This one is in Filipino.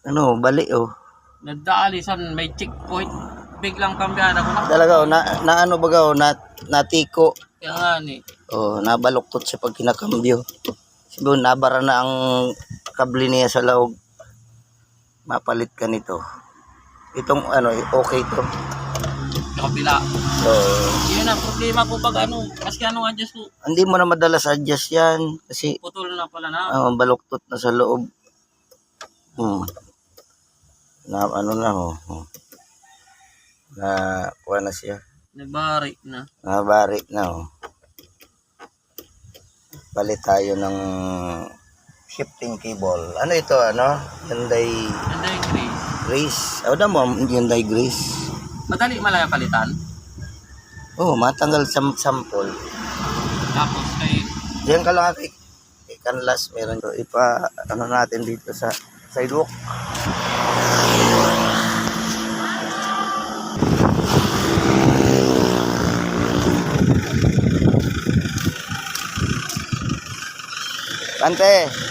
Ano, bali oh. Nagdaalisan, may checkpoint. Biglang kambyada ko na. Talaga oh, na ano baga oh, natiko. Kaya nga ni. Oh, nabaluktot siya pag kinakambyo. Siguro nabara na ang kable niya sa loob. Mapalit ka nito. Itong ano, okay to. Sa kabila. So, Yun ang problema ko pag ano. Kasi ano adjust ko. hindi mo na madalas adjust yan kasi Putol na pala na. baluktot na sa loob. Na ano na oh. Na kuha na siya. Nabari na. Nabari na oh. Palit tayo ng shifting cable. Ano ito ano? Hyundai Hyundai Grace. Grace. Ano mo Hyundai Grace? Madali malaya palitan. Oh, matanggal sa sample. Tapos kay Diyan ka lang kay Canlas meron to. Ipa ano natin dito sa sidewalk. Kante.